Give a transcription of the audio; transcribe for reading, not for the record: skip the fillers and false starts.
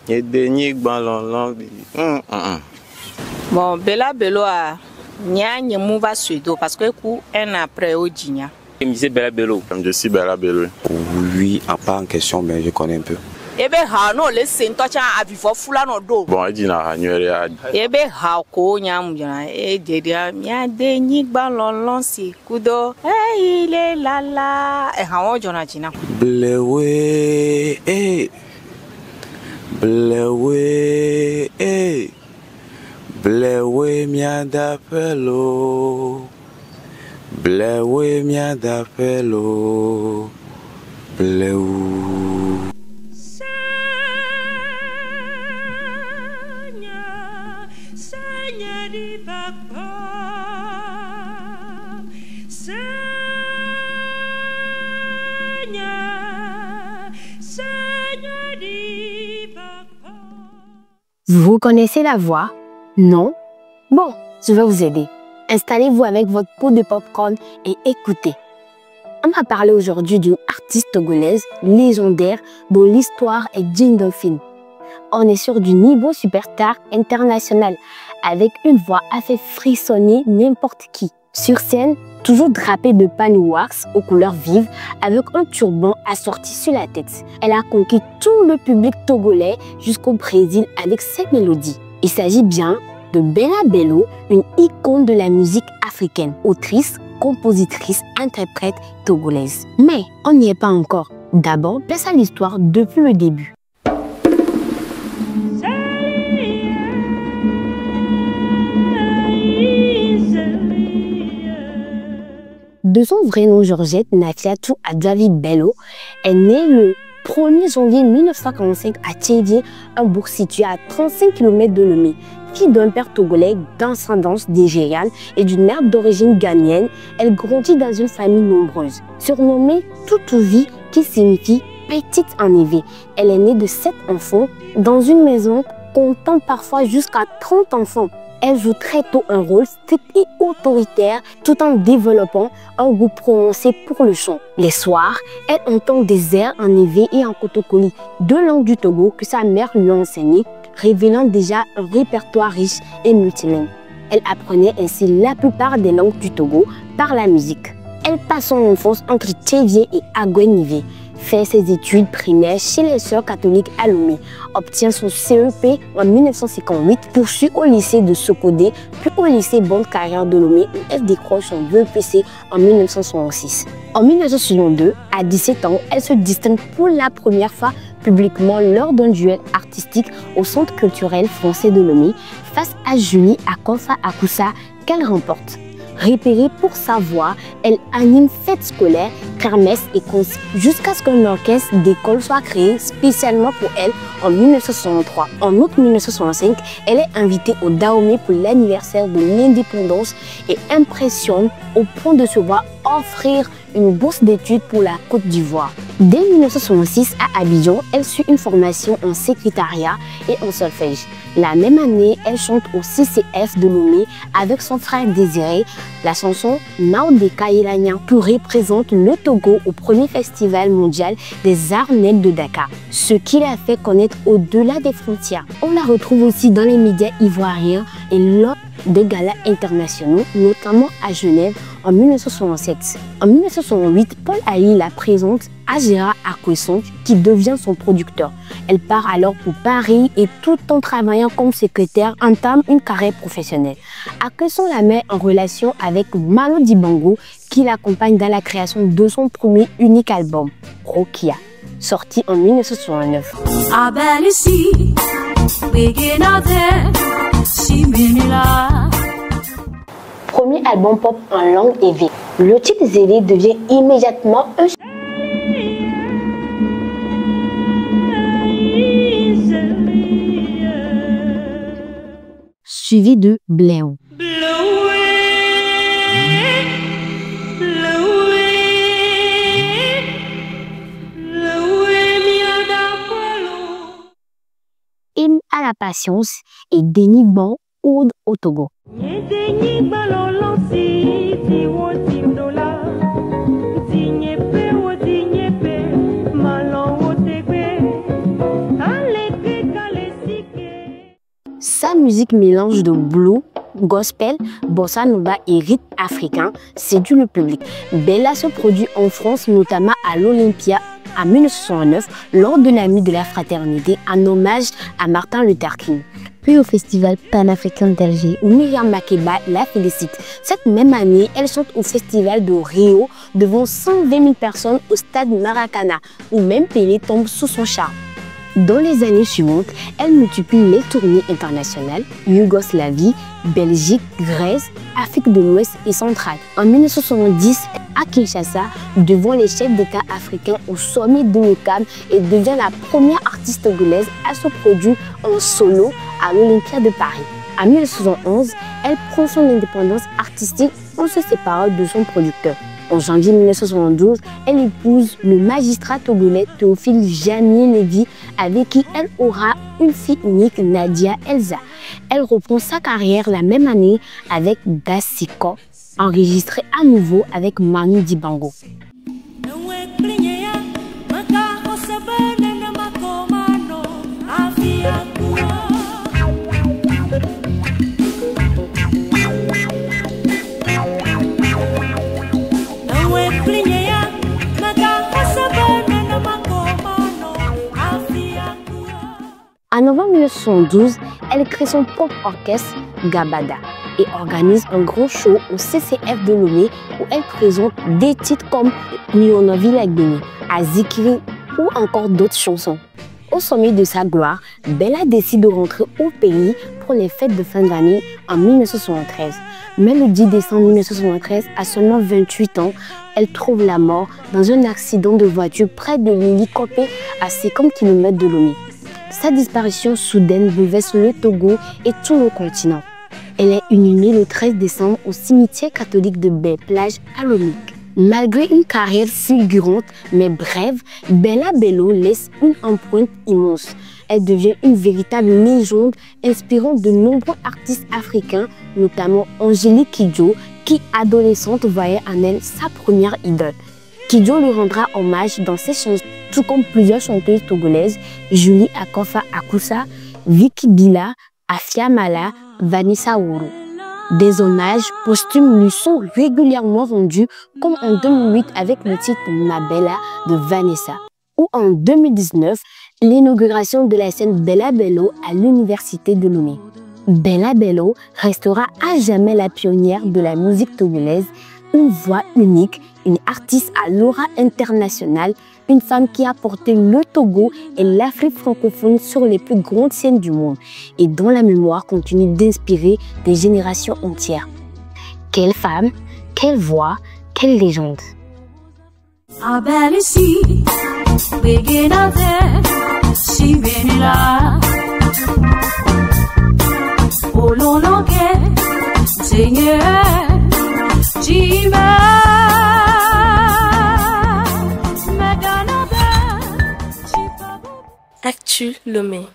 Et dernier Bon, Bella Bello a n'y mouva suédo parce que coup un après au Digna. Je Bella Bello. Je suis Bella Bello. Oui, à part en question, mais je connais un peu. Ebe ha no le sento cha avifo fula no do. Bon, il dit na hanywere a. Ebe ha ko nyam jana e dedia mia de nyigba lolon si kudo. E ile lala e ha won jona jina. Blewe Blewe miada pelo. Blewe miada pelo. Blewe. Vous connaissez la voix? Non? Bon, je vais vous aider. Installez-vous avec votre pot de popcorn et écoutez. On va parler aujourd'hui d'une artiste togolaise légendaire dont l'histoire est digne d'un film. On est sur du niveau superstar international avec une voix à faire frissonner n'importe qui. Sur scène, toujours drapée de wax aux couleurs vives avec un turban assorti sur la tête. Elle a conquis tout le public togolais jusqu'au Brésil avec ses mélodies. Il s'agit bien de Bella Bello, une icône de la musique africaine, autrice, compositrice, interprète togolaise. Mais on n'y est pas encore. D'abord, place à l'histoire depuis le début. De son vrai nom Georgette Nafiatou Adjavi Bello, est née le 1er janvier 1945 à Tchédié, un bourg situé à 35 km de Lomé. Fille d'un père togolais d'ascendance nigériane et d'une mère d'origine ghanéenne, elle grandit dans une famille nombreuse. Surnommée Toutouvi, qui signifie petite enlevée, elle est née de 7 enfants dans une maison comptant parfois jusqu'à 30 enfants. Elle joue très tôt un rôle strict et autoritaire tout en développant un goût prononcé pour le chant. Les soirs, elle entend des airs en évé et en kotokoli, deux langues du Togo que sa mère lui a enseignées, révélant déjà un répertoire riche et multilingue. Elle apprenait ainsi la plupart des langues du Togo par la musique. Elle passe son enfance entre Tchévié et Agouenivé, fait ses études primaires chez les sœurs catholiques à Lomé, obtient son CEP en 1958, poursuit au lycée de Sokodé, puis au lycée Bonne Carrière de Lomé où elle décroche son BEPC en 1966. En 1962, à 17 ans, elle se distingue pour la première fois publiquement lors d'un duel artistique au Centre culturel français de Lomé face à Julie Akonfa Akoussa qu'elle remporte. Repérée pour sa voix, elle anime fêtes scolaires, kermesses et concerts jusqu'à ce qu'un orchestre d'école soit créé spécialement pour elle en 1963. En août 1965, elle est invitée au Dahomey pour l'anniversaire de l'indépendance et impressionne au point de se voir offrir une bourse d'études pour la Côte d'Ivoire. Dès 1966, à Abidjan, elle suit une formation en secrétariat et en solfège. La même année, elle chante au CCF de Lomé avec son frère Désiré la chanson Maudeka Ilanyan pour représenter le Togo au premier festival mondial des arts nègres de Dakar, ce qui l'a fait connaître au-delà des frontières. On la retrouve aussi dans les médias ivoiriens et lors de galas internationaux, notamment à Genève en 1967. En 1968, Paul Ali la présente à Gérard Akwesson qui devient son producteur. Elle part alors pour Paris et tout en travaillant comme secrétaire entame une carrière professionnelle. Akwesson la met en relation avec Malo Dibango qui l'accompagne dans la création de son premier unique album, Rokia, sorti en 1969. Premier album pop en langue évi. Le titre Zélé devient immédiatement un suivi de Bléon. Hymne à la patience et dénigrant Oud au Togo. Sa musique mélange de blues, gospel, bossa nova et rythme africain séduit le public. Bella se produit en France, notamment à l'Olympia en 1969 lors de la nuit de la fraternité en hommage à Martin Luther King. Puis au festival panafricain d'Alger où Myriam Makeba la félicite. Cette même année, elle chante au festival de Rio devant 120 000 personnes au stade Maracana où même Pelé tombe sous son charme. Dans les années suivantes, elle multiplie les tournées internationales, Yougoslavie, Belgique, Grèce, Afrique de l'Ouest et centrale. En 1970, à Kinshasa, devant les chefs d'État africains au sommet de l'OCAM, elle devient la première artiste togolaise à se produire en solo à l'Olympia de Paris. En 1971, elle prend son indépendance artistique en se séparant de son producteur. En janvier 1972, elle épouse le magistrat togolais Théophile Jamie-Lévy, avec qui elle aura une fille unique, Nadia Elsa. Elle reprend sa carrière la même année avec Dassiko, enregistrée à nouveau avec Manu Dibango. En novembre 1972, elle crée son propre orchestre Gabada et organise un grand show au CCF de Lomé où elle présente des titres comme Mionovi Lagbeni, Azikiri ou encore d'autres chansons. Au sommet de sa gloire, Bella décide de rentrer au pays pour les fêtes de fin d'année en 1973. Mais le 10 décembre 1973, à seulement 28 ans, elle trouve la mort dans un accident de voiture près de Lilikopé à 50 km de Lomé. Sa disparition soudaine bouleverse le Togo et tout le continent. Elle est inhumée le 13 décembre au cimetière catholique de Baie-Plage à Lomé. Malgré une carrière fulgurante mais brève, Bella Bello laisse une empreinte immense. Elle devient une véritable légende inspirant de nombreux artistes africains, notamment Angélique Kidjo, qui adolescente voyait en elle sa première idole. Kidjo lui rendra hommage dans ses chansons, tout comme plusieurs chanteuses togolaises, Julie Akofa Akusa, Vicky Bila, Afia Mala, Vanessa Wuru. Des hommages posthumes lui sont régulièrement rendus, comme en 2008 avec le titre Ma Bella de Vanessa, ou en 2019, l'inauguration de la scène Bella Bello à l'université de Lomé. Bella Bello restera à jamais la pionnière de la musique togolaise, une voix unique, une artiste à l'aura internationale, une femme qui a porté le Togo et l'Afrique francophone sur les plus grandes scènes du monde et dont la mémoire continue d'inspirer des générations entières. Quelle femme, quelle voix, quelle légende! Actu Lomé.